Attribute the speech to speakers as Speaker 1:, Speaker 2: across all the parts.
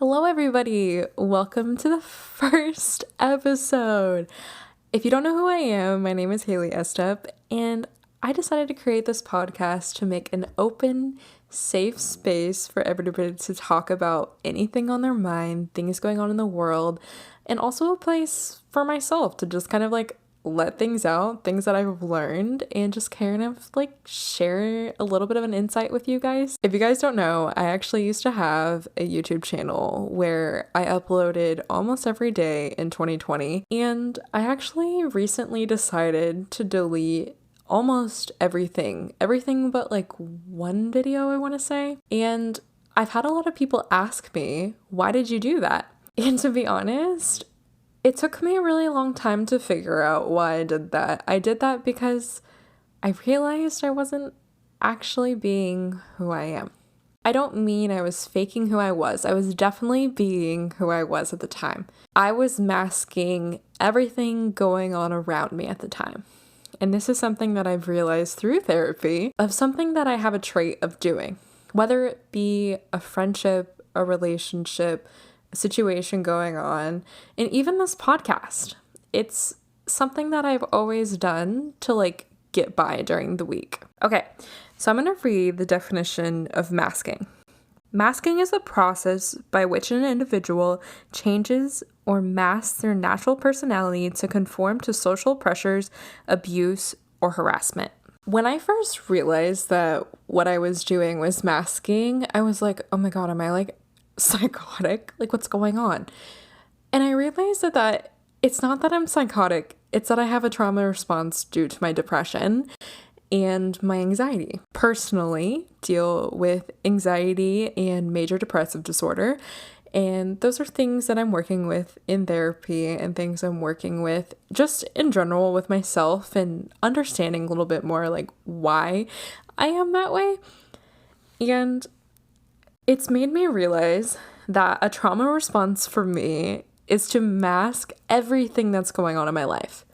Speaker 1: Hello, everybody. Welcome to the first episode. If you don't know who I am, my name is Hayley, and I decided to create this podcast to make an open, safe space for everybody to talk about anything on their mind, things going on in the world, and also a place for myself to just kind of let things out, things that I've learned, and just kind of share a little bit of an insight with you guys. If you guys don't know, I actually used to have a YouTube channel where I uploaded almost every day in 2020, and I actually recently decided to delete almost everything but one video, I want to say. And I've had a lot of people ask me, why did you do that? And to be honest, it took me a really long time to figure out why I did that. I did that because I realized I wasn't actually being who I am. I don't mean I was faking who I was. I was definitely being who I was at the time. I was masking everything going on around me at the time. And this is something that I've realized through therapy of something that I have a trait of doing, whether it be a friendship, a relationship, a situation going on, and even this podcast. It's something that I've always done to get by during the week. Okay, so I'm going to read the definition of masking. Masking is the process by which an individual changes or masks their natural personality to conform to social pressures, abuse, or harassment. When I first realized that what I was doing was masking, I was like, oh my God, am I psychotic? What's going on? And I realized that it's not that I'm psychotic, it's that I have a trauma response due to my depression and my anxiety. Personally, deal with anxiety and major depressive disorder. And those are things that I'm working with in therapy and things I'm working with just in general with myself and understanding a little bit more why I am that way. And it's made me realize that a trauma response for me is to mask everything that's going on in my life.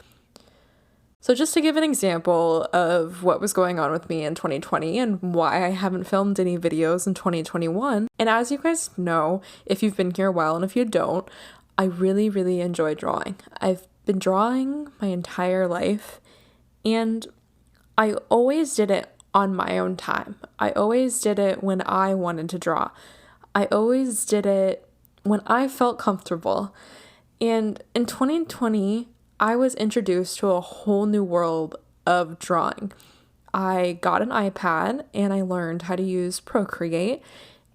Speaker 1: So just to give an example of what was going on with me in 2020 and why I haven't filmed any videos in 2021. And as you guys know, if you've been here a while and if you don't, I really, really enjoy drawing. I've been drawing my entire life and I always did it on my own time. I always did it when I wanted to draw. I always did it when I felt comfortable. And in 2020, I was introduced to a whole new world of drawing. I got an iPad and I learned how to use Procreate,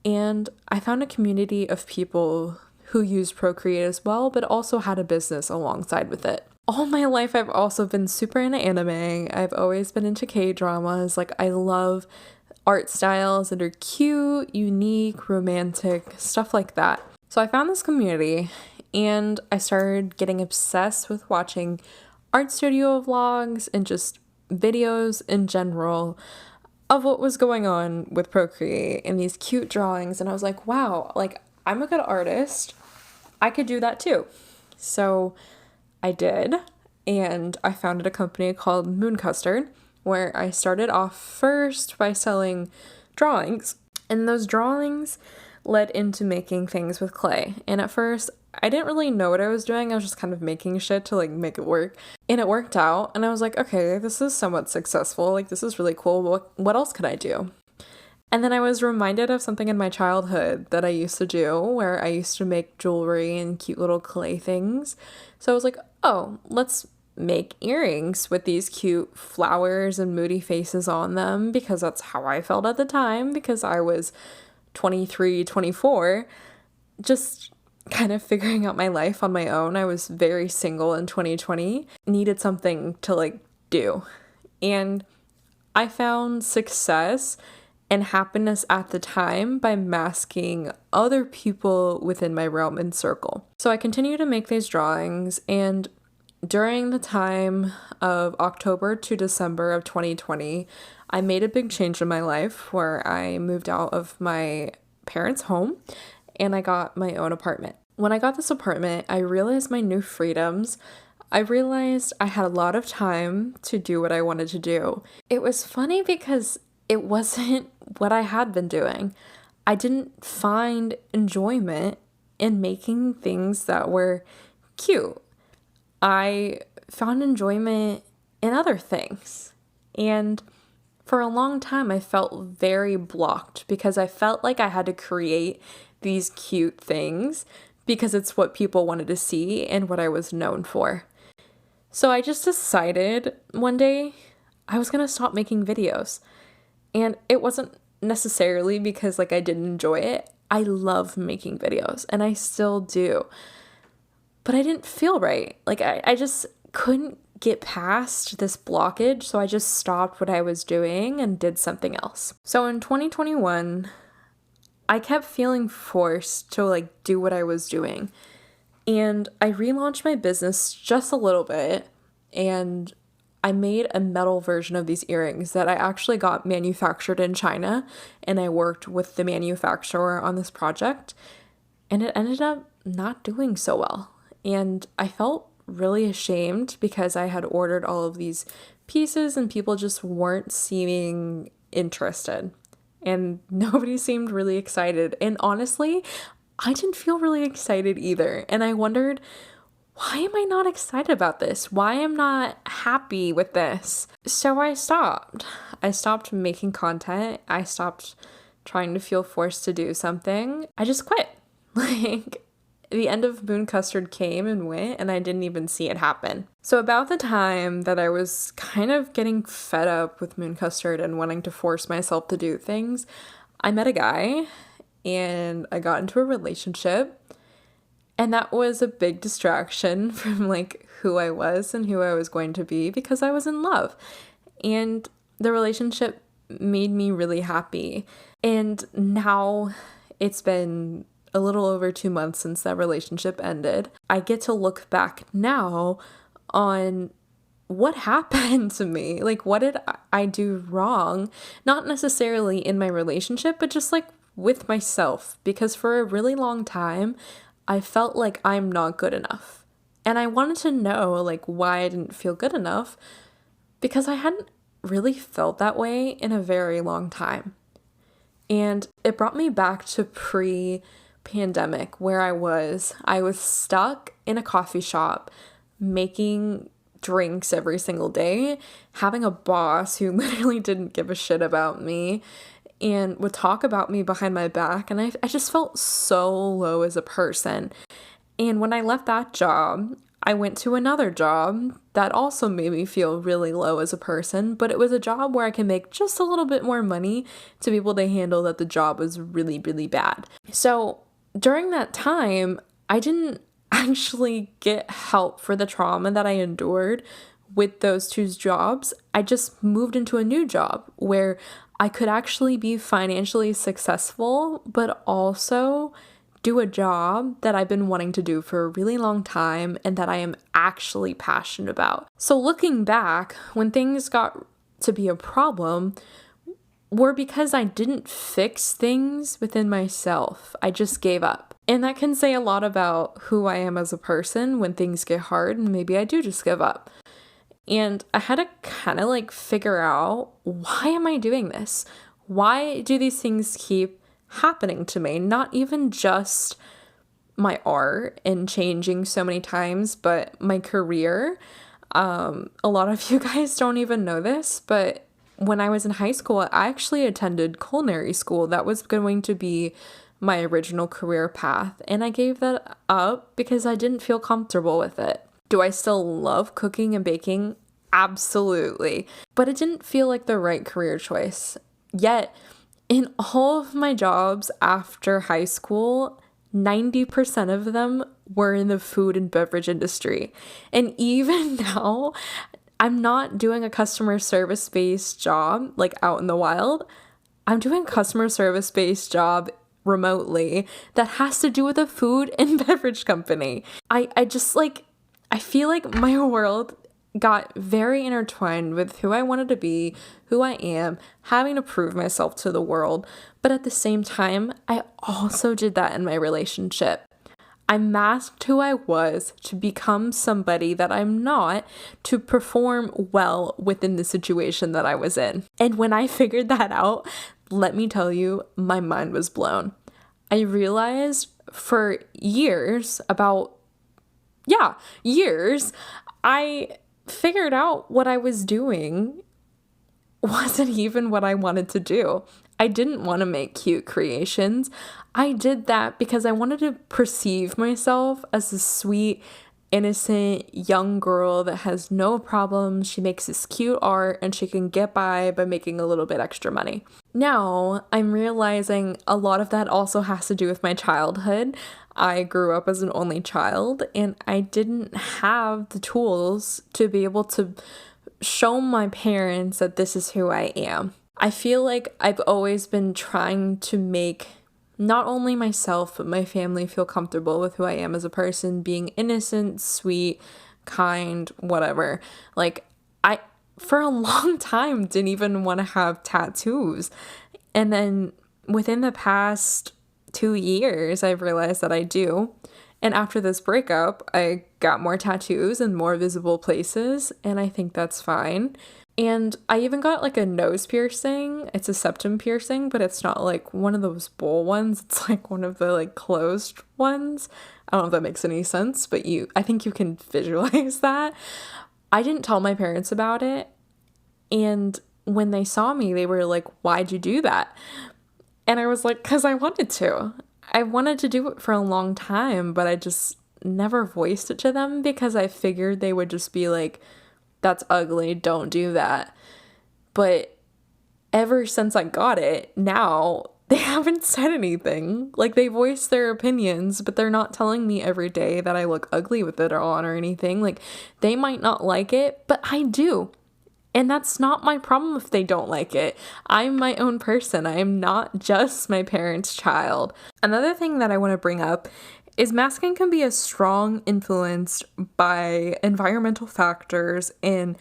Speaker 1: and I found a community of people who used Procreate as well, but also had a business alongside with it. All my life, I've also been super into anime. I've always been into K-dramas. I love art styles that are cute, unique, romantic, stuff like that. So I found this community and I started getting obsessed with watching art studio vlogs and just videos in general of what was going on with Procreate and these cute drawings. And I was like, wow, I'm a good artist. I could do that too. So I did, and I founded a company called Moon Custard, where I started off first by selling drawings, and those drawings led into making things with clay. And at first, I didn't really know what I was doing. I was just kind of making shit to make it work, and it worked out. And I was like, okay, this is somewhat successful. This is really cool. What else could I do? And then I was reminded of something in my childhood that I used to do, where I used to make jewelry and cute little clay things. So I was like, oh, let's make earrings with these cute flowers and moody faces on them, because that's how I felt at the time, because I was 23, 24, just kind of figuring out my life on my own. I was very single in 2020, needed something to do. And I found success and happiness at the time by masking other people within my realm and circle. So I continued to make these drawings, and during the time of October to December of 2020, I made a big change in my life where I moved out of my parents' home and I got my own apartment. When I got this apartment, I realized my new freedoms. I realized I had a lot of time to do what I wanted to do. It was funny because it wasn't what I had been doing. I didn't find enjoyment in making things that were cute. I found enjoyment in other things. And for a long time, I felt very blocked because I felt like I had to create these cute things because it's what people wanted to see and what I was known for. So I just decided one day I was going to stop making videos. And it wasn't necessarily because like I didn't enjoy it. I love making videos and I still do. But I didn't feel right. Like I just couldn't get past this blockage. So I just stopped what I was doing and did something else. So in 2021, I kept feeling forced to like do what I was doing. And I relaunched my business just a little bit, and I made a metal version of these earrings that I actually got manufactured in China, and I worked with the manufacturer on this project, and it ended up not doing so well. And I felt really ashamed because I had ordered all of these pieces and people just weren't seeming interested. And nobody seemed really excited. And honestly, I didn't feel really excited either. And I wondered, why am I not excited about this? Why am I not happy with this? So I stopped. I stopped making content. I stopped trying to feel forced to do something. I just quit. Like, the end of Moon Custard came and went, and I didn't even see it happen. So about the time that I was kind of getting fed up with Moon Custard and wanting to force myself to do things, I met a guy and I got into a relationship, and that was a big distraction from like who I was and who I was going to be because I was in love. And the relationship made me really happy. And now it's been a little over 2 months since that relationship ended. I get to look back now on what happened to me. Like, what did I do wrong? Not necessarily in my relationship, but just like with myself. Because for a really long time, I felt like I'm not good enough. And I wanted to know like why I didn't feel good enough, because I hadn't really felt that way in a very long time. And it brought me back to pre-pandemic where I was stuck in a coffee shop making drinks every single day, having a boss who literally didn't give a shit about me and would talk about me behind my back. And I just felt so low as a person. And when I left that job, I went to another job that also made me feel really low as a person, but it was a job where I can make just a little bit more money to be able to handle that the job was really, really bad. So during that time, I didn't actually get help for the trauma that I endured with those two jobs. I just moved into a new job where I could actually be financially successful, but also do a job that I've been wanting to do for a really long time and that I am actually passionate about. So looking back, when things got to be a problem, were because I didn't fix things within myself. I just gave up. And that can say a lot about who I am as a person when things get hard, and maybe I do just give up. And I had to kind of like figure out, why am I doing this? Why do these things keep happening to me? Not even just my art and changing so many times, but my career. A lot of you guys don't even know this, but when I was in high school, I actually attended culinary school. That was going to be my original career path, and I gave that up because I didn't feel comfortable with it. Do I still love cooking and baking? Absolutely. But it didn't feel like the right career choice. Yet, in all of my jobs after high school, 90% of them were in the food and beverage industry. And even now, I'm not doing a customer service-based job like out in the wild. I'm doing a customer service-based job remotely that has to do with a food and beverage company. I just like, I feel like my world got very intertwined with who I wanted to be, who I am, having to prove myself to the world. But at the same time, I also did that in my relationship. I masked who I was to become somebody that I'm not, to perform well within the situation that I was in. And when I figured that out, let me tell you, my mind was blown. I realized for years, years, I figured out what I was doing wasn't even what I wanted to do. I didn't want to make cute creations. I did that because I wanted to perceive myself as a sweet, innocent young girl that has no problems. She makes this cute art and she can get by making a little bit extra money. Now I'm realizing a lot of that also has to do with my childhood. I grew up as an only child and I didn't have the tools to be able to show my parents that this is who I am. I feel like I've always been trying to make not only myself, but my family feel comfortable with who I am as a person, being innocent, sweet, kind, whatever. Like, I, for a long time, didn't even want to have tattoos. And then within the past 2 years, I've realized that I do. And after this breakup, I got more tattoos in more visible places, and I think that's fine. And I even got like a nose piercing. It's a septum piercing, but it's not like one of those bowl ones. It's like one of the like closed ones. I don't know if that makes any sense, but I think you can visualize that. I didn't tell my parents about it. And when they saw me, they were like, "Why'd you do that?" And I was like, "'Cause I wanted to. I wanted to do it for a long time, but I just never voiced it to them because I figured they would just be like, 'That's ugly, don't do that.' But ever since I got it, now they haven't said anything. Like, they voice their opinions, but they're not telling me every day that I look ugly with it on or anything. Like, they might not like it, but I do. And that's not my problem if they don't like it. I'm my own person. I am not just my parents' child." Another thing that I want to bring up is masking can be a strong influence by environmental factors and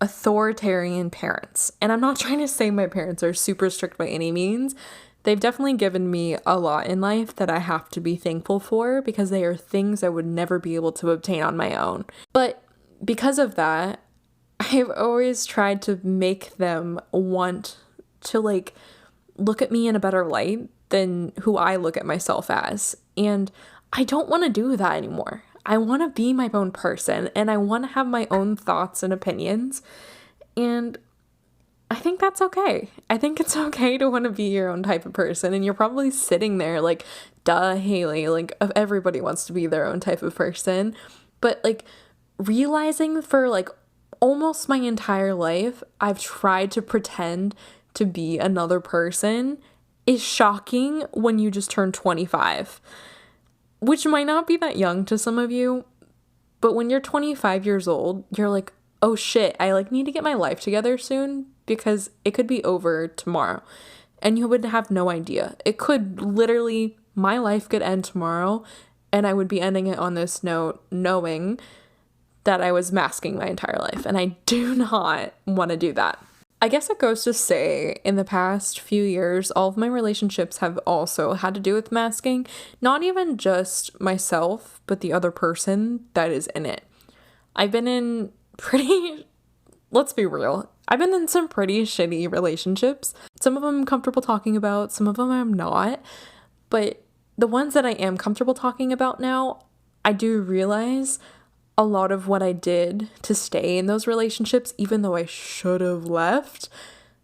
Speaker 1: authoritarian parents. And I'm not trying to say my parents are super strict by any means. They've definitely given me a lot in life that I have to be thankful for because they are things I would never be able to obtain on my own. But because of that, I've always tried to make them want to like look at me in a better light than who I look at myself as. And I don't want to do that anymore. I want to be my own person and I want to have my own thoughts and opinions. And I think that's okay. I think it's okay to want to be your own type of person. And you're probably sitting there like, duh, Hayley, like everybody wants to be their own type of person. But like realizing for like almost my entire life, I've tried to pretend to be another person is shocking when you just turn 25, which might not be that young to some of you, but when you're 25 years old, you're like, oh shit, I like need to get my life together soon because it could be over tomorrow. And you would have no idea. It could literally, my life could end tomorrow and I would be ending it on this note knowing that I was masking my entire life, and I do not want to do that. I guess it goes to say, in the past few years, all of my relationships have also had to do with masking, not even just myself, but the other person that is in it. I've been in let's be real, I've been in some pretty shitty relationships. Some of them I'm comfortable talking about, some of them I'm not, but the ones that I am comfortable talking about now, I do realize a lot of what I did to stay in those relationships, even though I should have left,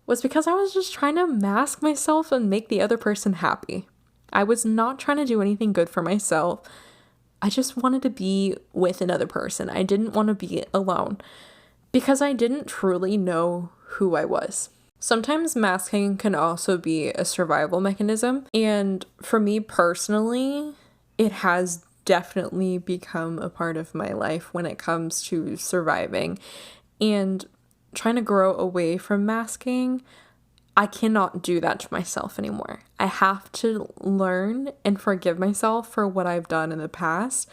Speaker 1: was because I was just trying to mask myself and make the other person happy. I was not trying to do anything good for myself. I just wanted to be with another person. I didn't want to be alone because I didn't truly know who I was. Sometimes masking can also be a survival mechanism. And for me personally, it has definitely become a part of my life when it comes to surviving and trying to grow away from masking. I cannot do that to myself anymore. I have to learn and forgive myself for what I've done in the past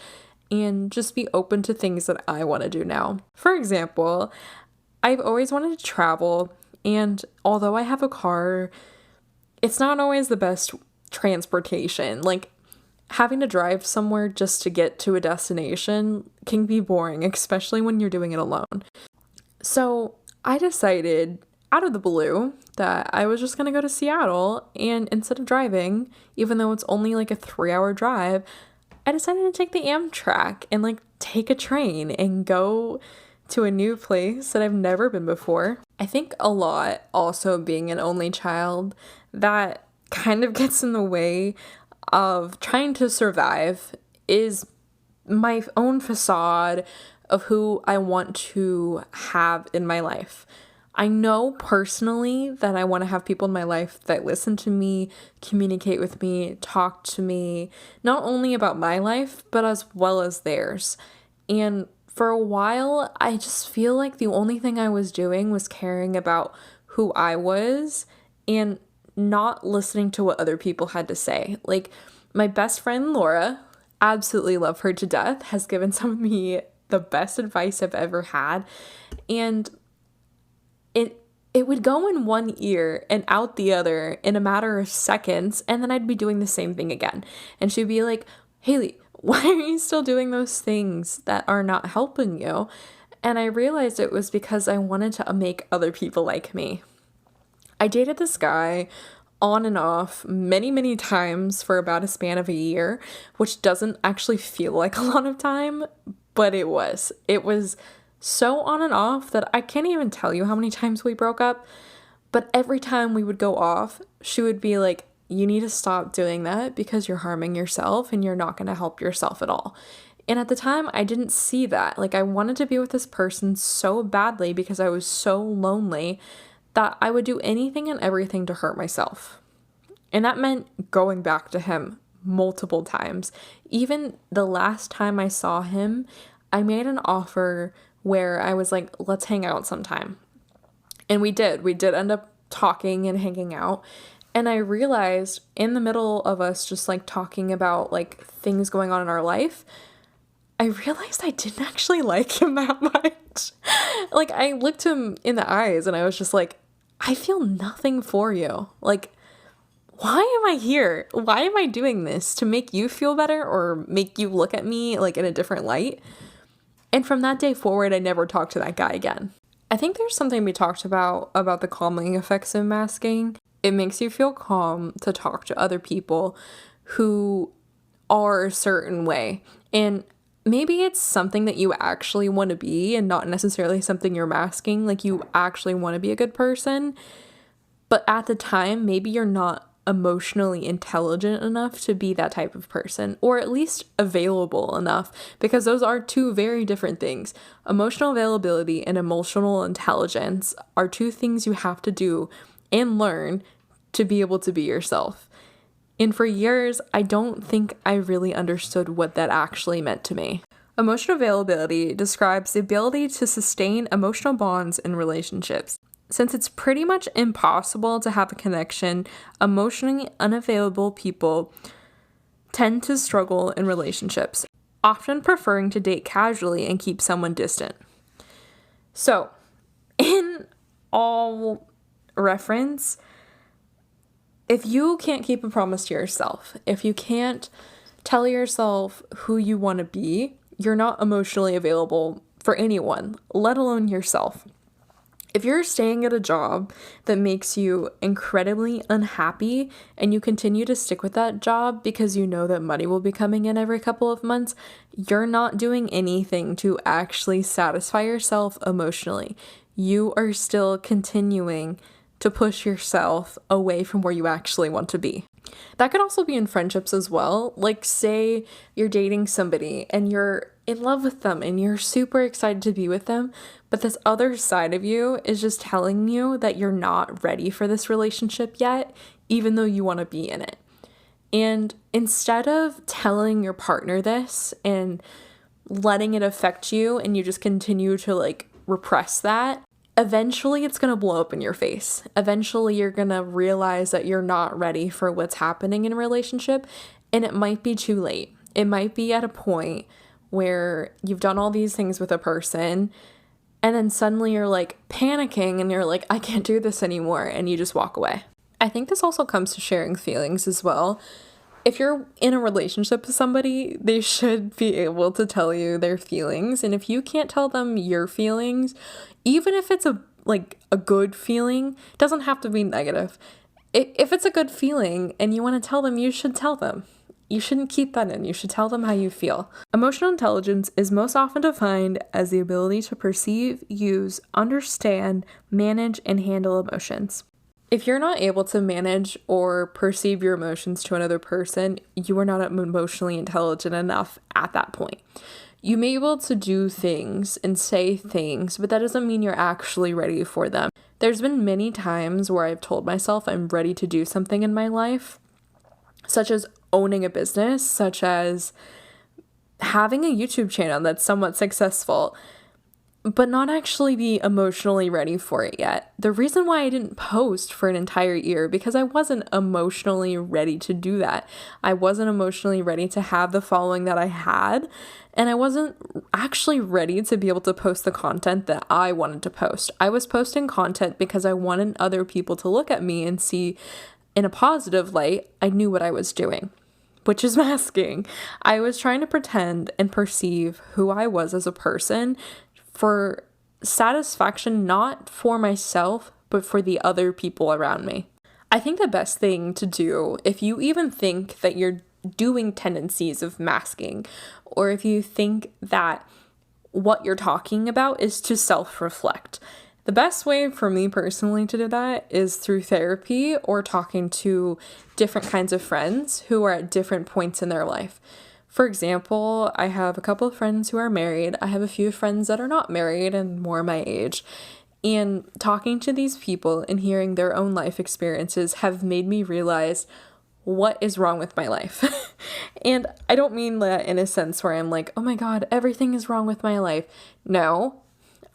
Speaker 1: and just be open to things that I want to do now. For example, I've always wanted to travel, and although I have a car, it's not always the best transportation. Like, having to drive somewhere just to get to a destination can be boring, especially when you're doing it alone. So I decided out of the blue that I was just gonna go to Seattle, and instead of driving, even though it's only like a 3-hour drive, I decided to take the Amtrak and like take a train and go to a new place that I've never been before. I think a lot also being an only child, that kind of gets in the way of trying to survive, is my own facade of who I want to have in my life. I know personally that I want to have people in my life that listen to me, communicate with me, talk to me, not only about my life, but as well as theirs. And for a while, I just feel like the only thing I was doing was caring about who I was and not listening to what other people had to say. Like, my best friend Laura, absolutely love her to death, has given some of me the best advice I've ever had. And it would go in one ear and out the other in a matter of seconds, and then I'd be doing the same thing again. And she'd be like, Hayley, why are you still doing those things that are not helping you? And I realized it was because I wanted to make other people like me. I dated this guy on and off many, many times for about a span of a year, which doesn't actually feel like a lot of time, but it was. It was so on and off that I can't even tell you how many times we broke up. But every time we would go off, she would be like, you need to stop doing that because you're harming yourself and you're not going to help yourself at all. And at the time, I didn't see that. Like, I wanted to be with this person so badly because I was so lonely that I would do anything and everything to hurt myself. And that meant going back to him multiple times. Even the last time I saw him, I made an offer where I was like, let's hang out sometime. And we did. We did end up talking and hanging out. And I realized in the middle of us just like talking about like things going on in our life, I realized I didn't actually like him that much. Like, I looked him in the eyes and I was just like, I feel nothing for you. Like, why am I here? Why am I doing this? To make you feel better or make you look at me like in a different light? And from that day forward, I never talked to that guy again. I think there's something we talked about the calming effects of masking. It makes you feel calm to talk to other people who are a certain way. And maybe it's something that you actually want to be and not necessarily something you're masking. Like, you actually want to be a good person. But at the time, maybe you're not emotionally intelligent enough to be that type of person, or at least available enough, because those are two very different things. Emotional availability and emotional intelligence are two things you have to do and learn to be able to be yourself. And for years, I don't think I really understood what that actually meant to me. Emotional availability describes the ability to sustain emotional bonds in relationships. Since it's pretty much impossible to have a connection, emotionally unavailable people tend to struggle in relationships, often preferring to date casually and keep someone distant. So, in all reference, if you can't keep a promise to yourself, if you can't tell yourself who you want to be, you're not emotionally available for anyone, let alone yourself. If you're staying at a job that makes you incredibly unhappy and you continue to stick with that job because you know that money will be coming in every couple of months, you're not doing anything to actually satisfy yourself emotionally. You are still continuing to push yourself away from where you actually want to be. That could also be in friendships as well. Like, say you're dating somebody and you're in love with them and you're super excited to be with them, but this other side of you is just telling you that you're not ready for this relationship yet, even though you want to be in it. And instead of telling your partner this and letting it affect you and you just continue to like repress that, eventually it's going to blow up in your face. Eventually you're going to realize that you're not ready for what's happening in a relationship, and it might be too late. It might be at a point where you've done all these things with a person and then suddenly you're like panicking and you're like, I can't do this anymore, and you just walk away. I think this also comes to sharing feelings as well. If you're in a relationship with somebody, they should be able to tell you their feelings. And if you can't tell them your feelings, even if it's a like a good feeling, it doesn't have to be negative. If it's a good feeling and you want to tell them, you should tell them. You shouldn't keep that in. You should tell them how you feel. Emotional intelligence is most often defined as the ability to perceive, use, understand, manage, and handle emotions. If you're not able to manage or perceive your emotions to another person, you are not emotionally intelligent enough at that point. You may be able to do things and say things, but that doesn't mean you're actually ready for them. There's been many times where I've told myself I'm ready to do something in my life, such as owning a business, such as having a YouTube channel that's somewhat successful, but not actually be emotionally ready for it yet. The reason why I didn't post for an entire year, because I wasn't emotionally ready to do that. I wasn't emotionally ready to have the following that I had, and I wasn't actually ready to be able to post the content that I wanted to post. I was posting content because I wanted other people to look at me and see in a positive light, I knew what I was doing, which is masking. I was trying to pretend and perceive who I was as a person for satisfaction, not for myself, but for the other people around me. I think the best thing to do, if you even think that you're doing tendencies of masking, or if you think that what you're talking about is to self-reflect, the best way for me personally to do that is through therapy or talking to different kinds of friends who are at different points in their life. For example, I have a couple of friends who are married. I have a few friends that are not married and more my age. And talking to these people and hearing their own life experiences have made me realize what is wrong with my life. And I don't mean that in a sense where I'm like, oh my God, everything is wrong with my life. No,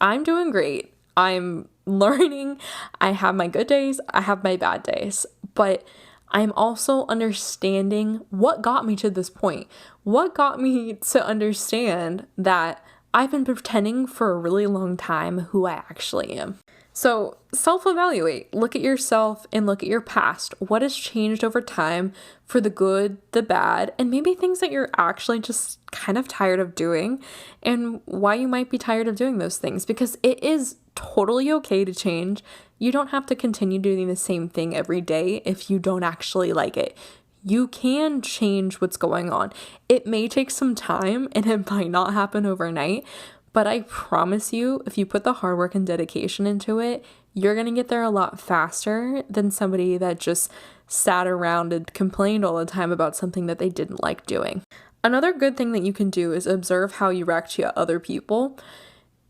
Speaker 1: I'm doing great. I'm learning. I have my good days. I have my bad days. But I'm also understanding what got me to this point. What got me to understand that I've been pretending for a really long time who I actually am. So self-evaluate. Look at yourself and look at your past. What has changed over time for the good, the bad, and maybe things that you're actually just kind of tired of doing, and why you might be tired of doing those things, because it is totally okay to change. You don't have to continue doing the same thing every day if you don't actually like it. You can change what's going on. It may take some time and it might not happen overnight, but I promise you, if you put the hard work and dedication into it, you're going to get there a lot faster than somebody that just sat around and complained all the time about something that they didn't like doing. Another good thing that you can do is observe how you react to other people.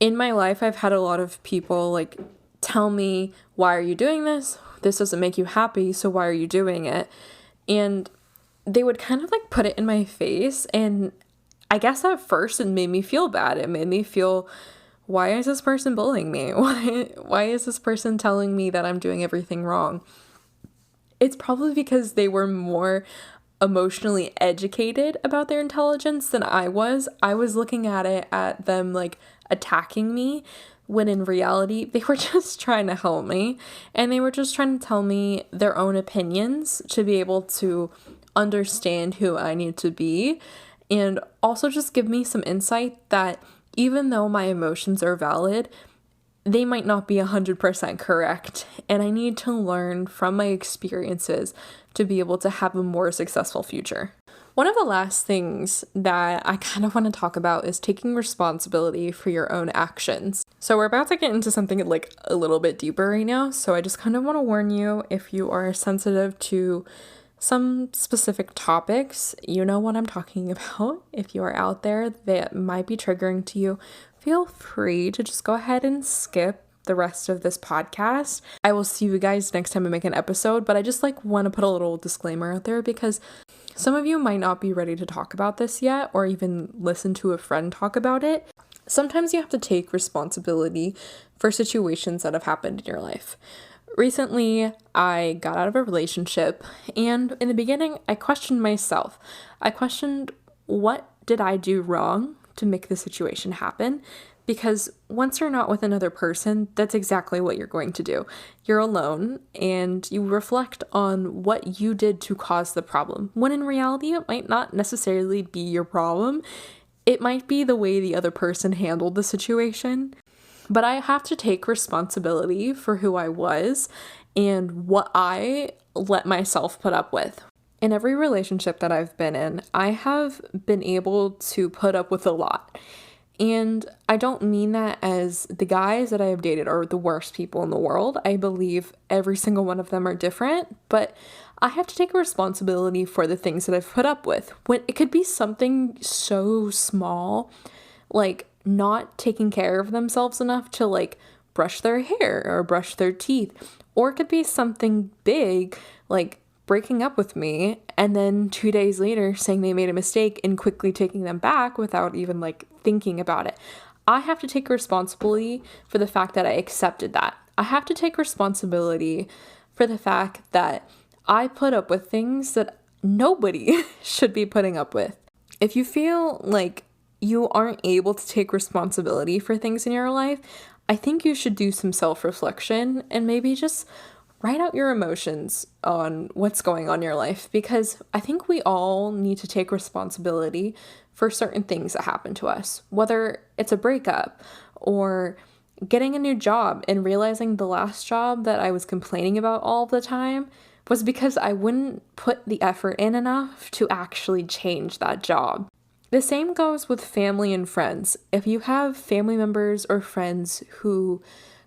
Speaker 1: In my life, I've had a lot of people like tell me, why are you doing this? This doesn't make you happy, so why are you doing it? And they would kind of like put it in my face, and I guess at first it made me feel bad. It made me feel, why is this person bullying me? Why is this person telling me that I'm doing everything wrong? It's probably because they were more emotionally educated about their intelligence than I was. I was looking at them like attacking me, when in reality, they were just trying to help me, and they were just trying to tell me their own opinions to be able to understand who I need to be, and also just give me some insight that even though my emotions are valid, they might not be 100% correct, and I need to learn from my experiences to be able to have a more successful future. One of the last things that I kind of want to talk about is taking responsibility for your own actions. So we're about to get into something like a little bit deeper right now, so I just kind of want to warn you, if you are sensitive to some specific topics, you know what I'm talking about. If you are out there that might be triggering to you, feel free to just go ahead and skip the rest of this podcast. I will see you guys next time I make an episode, but I just like want to put a little disclaimer out there because some of you might not be ready to talk about this yet, or even listen to a friend talk about it. Sometimes you have to take responsibility for situations that have happened in your life. Recently, I got out of a relationship, and in the beginning, I questioned myself. I questioned, what did I do wrong to make the situation happen? Because once you're not with another person, that's exactly what you're going to do. You're alone, and you reflect on what you did to cause the problem, when in reality, it might not necessarily be your problem. It might be the way the other person handled the situation. But I have to take responsibility for who I was and what I let myself put up with. In every relationship that I've been in, I have been able to put up with a lot. And I don't mean that as the guys that I have dated are the worst people in the world. I believe every single one of them are different, but I have to take responsibility for the things that I've put up with. When it could be something so small, like not taking care of themselves enough to like brush their hair or brush their teeth, or it could be something big, like breaking up with me and then 2 days later saying they made a mistake and quickly taking them back without even like thinking about it. I have to take responsibility for the fact that I accepted that. I have to take responsibility for the fact that I put up with things that nobody should be putting up with. If you feel like you aren't able to take responsibility for things in your life, I think you should do some self-reflection and maybe just write out your emotions on what's going on in your life, because I think we all need to take responsibility for certain things that happen to us, whether it's a breakup or getting a new job and realizing the last job that I was complaining about all the time was because I wouldn't put the effort in enough to actually change that job. The same goes with family and friends. If you have family members or friends who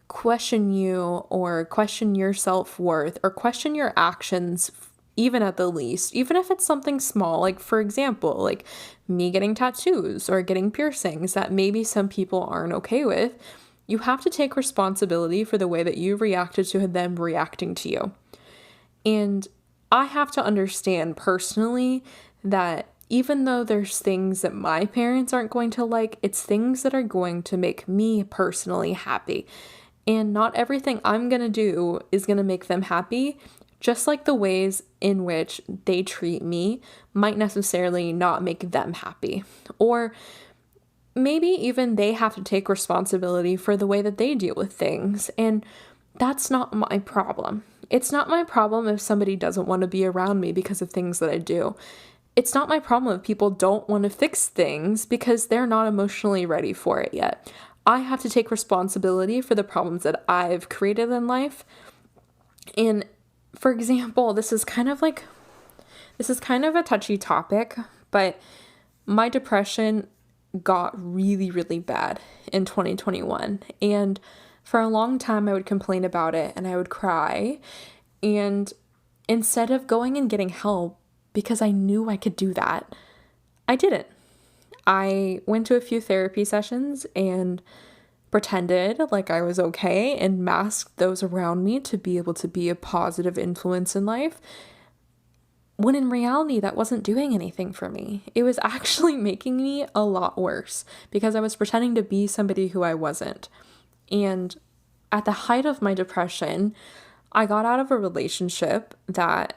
Speaker 1: question you or question your self-worth or question your actions, even at the least, even if it's something small, like for example, like me getting tattoos or getting piercings that maybe some people aren't okay with, you have to take responsibility for the way that you reacted to them reacting to you. And I have to understand personally that even though there's things that my parents aren't going to like, it's things that are going to make me personally happy. And not everything I'm going to do is going to make them happy, just like the ways in which they treat me might necessarily not make them happy. Or maybe even they have to take responsibility for the way that they deal with things. And that's not my problem. It's not my problem if somebody doesn't want to be around me because of things that I do. It's not my problem if people don't want to fix things because they're not emotionally ready for it yet. I have to take responsibility for the problems that I've created in life. And for example, this is kind of a touchy topic, but my depression got really, really bad in 2021. And for a long time, I would complain about it and I would cry. And instead of going and getting help, because I knew I could do that, I didn't. I went to a few therapy sessions and pretended like I was okay and masked those around me to be able to be a positive influence in life, when in reality that wasn't doing anything for me. It was actually making me a lot worse because I was pretending to be somebody who I wasn't. And at the height of my depression, I got out of a relationship that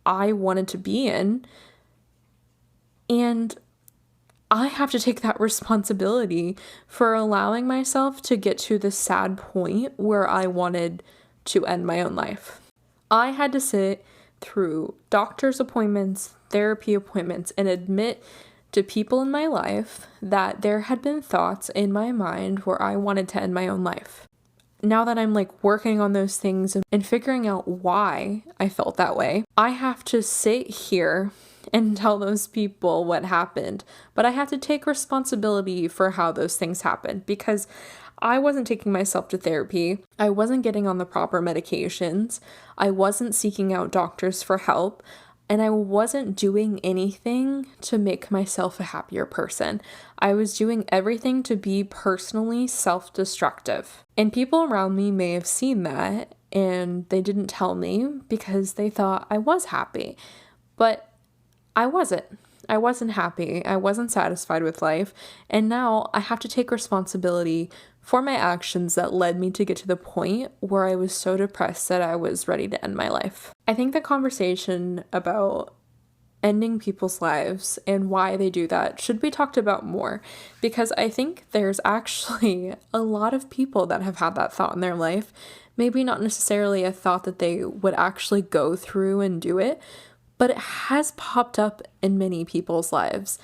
Speaker 1: I wanted to be in, and I have to take that responsibility for allowing myself to get to the sad point where I wanted to end my own life. I had to sit through doctor's appointments, therapy appointments, and admit to people in my life that there had been thoughts in my mind where I wanted to end my own life. Now that I'm like working on those things and figuring out why I felt that way, I have to sit here and tell those people what happened. But I have to take responsibility for how those things happened because I wasn't taking myself to therapy. I wasn't getting on the proper medications. I wasn't seeking out doctors for help. And I wasn't doing anything to make myself a happier person. I was doing everything to be personally self-destructive. And people around me may have seen that and they didn't tell me because they thought I was happy. But I wasn't. I wasn't happy. I wasn't satisfied with life. And now I have to take responsibility for my actions that led me to get to the point where I was so depressed that I was ready to end my life. I think the conversation about ending people's lives and why they do that should be talked about more, because I think there's actually a lot of people that have had that thought in their life. Maybe not necessarily a thought that they would actually go through and do it, but it has popped up in many people's lives.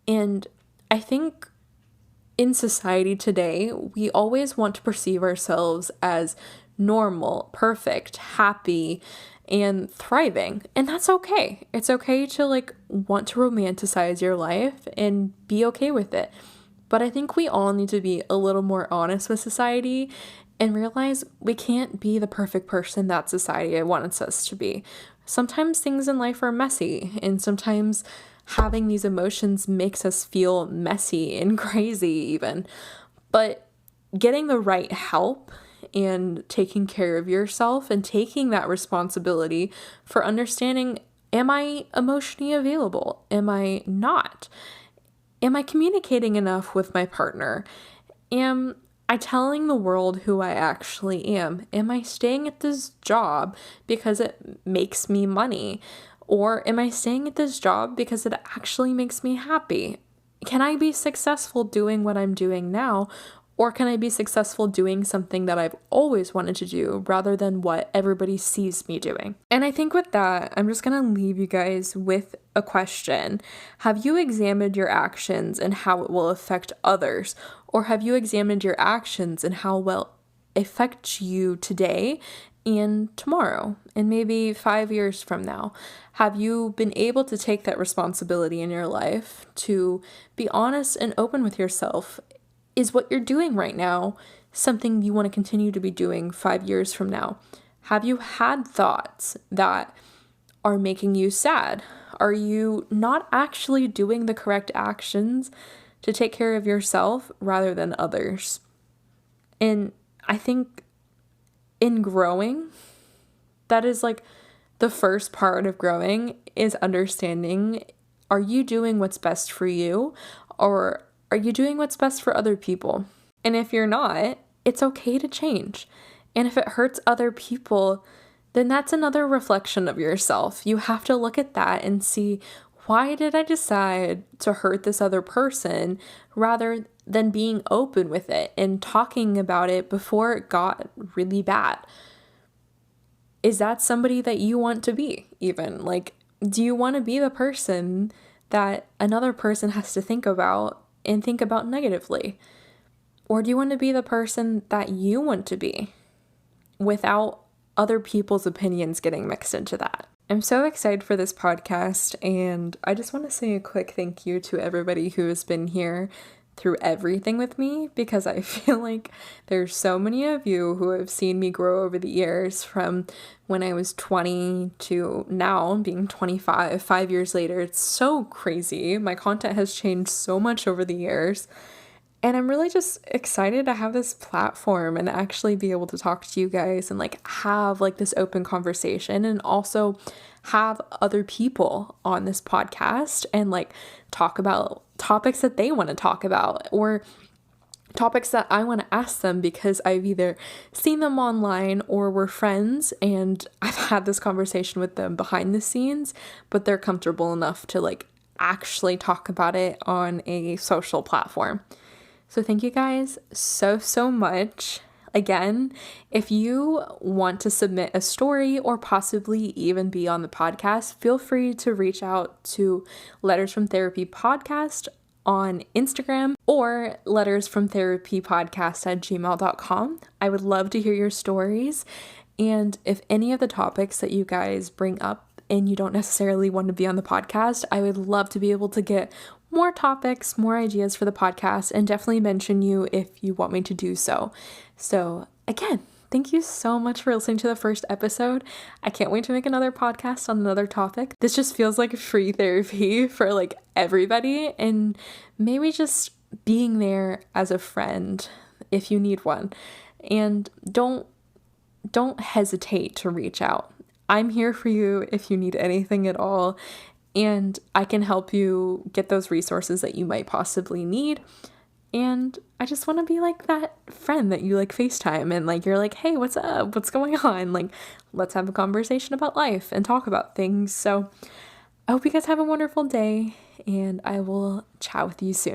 Speaker 1: And I think in society today, we always want to perceive ourselves as normal, perfect, happy, and thriving. And that's okay. It's okay to like want to romanticize your life and be okay with it. But I think we all need to be a little more honest with society and realize we can't be the perfect person that society wants us to be. Sometimes things in life are messy, and sometimes having these emotions makes us feel messy and crazy even. But getting the right help and taking care of yourself and taking that responsibility for understanding, am I emotionally available? Am I not? Am I communicating enough with my partner? Am I telling the world who I actually am? Am I staying at this job because it makes me money? Or am I staying at this job because it actually makes me happy? Can I be successful doing what I'm doing now? Or can I be successful doing something that I've always wanted to do rather than what everybody sees me doing? And I think with that, I'm just going to leave you guys with a question. Have you examined your actions and how it will affect others? Or have you examined your actions and how it will affect you today and tomorrow and maybe 5 years from now? Have you been able to take that responsibility in your life to be honest and open with yourself? Is what you're doing right now something you want to continue to be doing 5 years from now? Have you had thoughts that are making you sad? Are you not actually doing the correct actions to take care of yourself rather than others? And I think in growing, that is like the first part of growing is understanding, are you doing what's best for you, or are you doing what's best for other people? And if you're not, it's okay to change. And if it hurts other people, then that's another reflection of yourself. You have to look at that and see, why did I decide to hurt this other person rather than being open with it and talking about it before it got really bad? Is that somebody that you want to be even? Like, do you want to be the person that another person has to think about and think about negatively? Or do you want to be the person that you want to be without other people's opinions getting mixed into that? I'm so excited for this podcast, and I just want to say a quick thank you to everybody who has been here through everything with me, because I feel like there's so many of you who have seen me grow over the years from when I was 20 to now being 25, 5 years later. It's so crazy. My content has changed so much over the years. And I'm really just excited to have this platform and actually be able to talk to you guys and like have like this open conversation, and also have other people on this podcast and like talk about topics that they want to talk about, or topics that I want to ask them because I've either seen them online or we're friends and I've had this conversation with them behind the scenes, but they're comfortable enough to like actually talk about it on a social platform. So thank you guys so much. Again, if you want to submit a story or possibly even be on the podcast, feel free to reach out to Letters from Therapy Podcast on Instagram or lettersfromtherapypodcast@gmail.com. I would love to hear your stories. And if any of the topics that you guys bring up and you don't necessarily want to be on the podcast, I would love to be able to get more topics, more ideas for the podcast, and definitely mention you if you want me to do so. So again, thank you so much for listening to the first episode. I can't wait to make another podcast on another topic. This just feels like free therapy for like everybody, and maybe just being there as a friend if you need one. And don't hesitate to reach out. I'm here for you if you need anything at all, and I can help you get those resources that you might possibly need. And I just want to be like that friend that you like FaceTime and like you're like, hey, what's up? What's going on? Like, let's have a conversation about life and talk about things. So I hope you guys have a wonderful day, and I will chat with you soon.